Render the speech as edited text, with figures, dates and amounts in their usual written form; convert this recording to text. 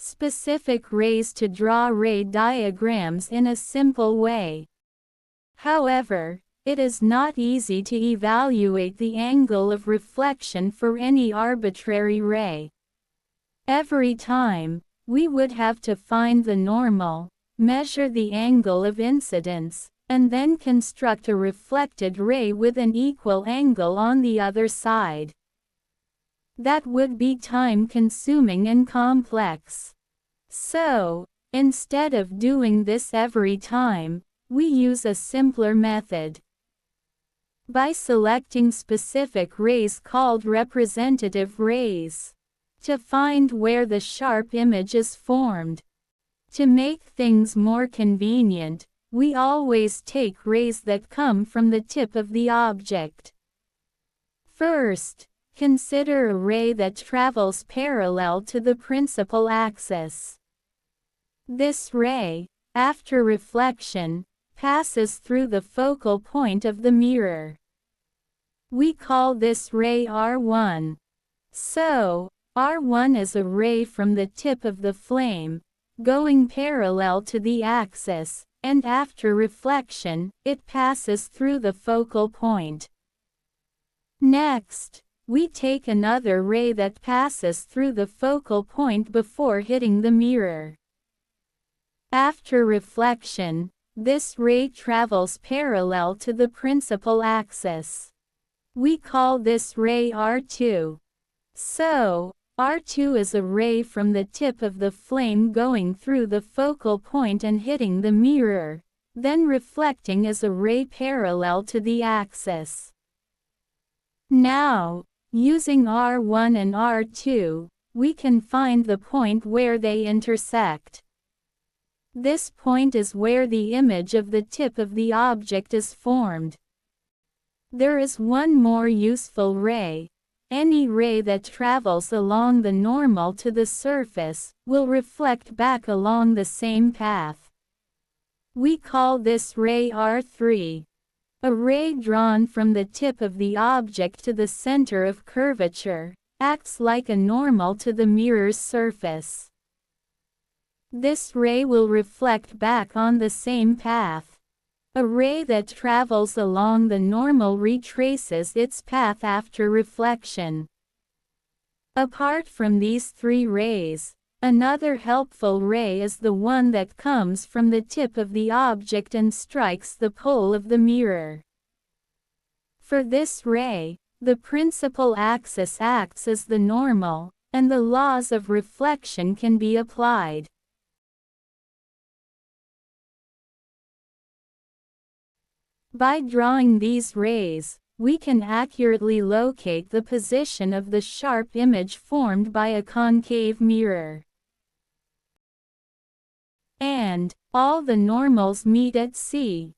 specific rays to draw ray diagrams in a simple way. However, it is not easy to evaluate the angle of reflection for any arbitrary ray. Every time, we would have to find the normal, measure the angle of incidence, and then construct a reflected ray with an equal angle on the other side. That would be time-consuming and complex. So, instead of doing this every time, we use a simpler method. By selecting specific rays called representative rays, to find where the sharp image is formed. To make things more convenient, we always take rays that come from the tip of the object. First, consider a ray that travels parallel to the principal axis. This ray, after reflection, passes through the focal point of the mirror. We call this ray R1. So, R1 is a ray from the tip of the flame, going parallel to the axis, and after reflection, it passes through the focal point. Next, we take another ray that passes through the focal point before hitting the mirror. After reflection, this ray travels parallel to the principal axis. We call this ray R2. So, R2 is a ray from the tip of the flame going through the focal point and hitting the mirror, then reflecting as a ray parallel to the axis. Now, using R1 and R2, we can find the point where they intersect. This point is where the image of the tip of the object is formed. There is one more useful ray. Any ray that travels along the normal to the surface will reflect back along the same path. We call this ray R3. A ray drawn from the tip of the object to the center of curvature acts like a normal to the mirror's surface. This ray will reflect back on the same path. A ray that travels along the normal retraces its path after reflection. Apart from these three rays, another helpful ray is the one that comes from the tip of the object and strikes the pole of the mirror. For this ray, the principal axis acts as the normal, and the laws of reflection can be applied. By drawing these rays, we can accurately locate the position of the sharp image formed by a concave mirror. And all the normals meet at C.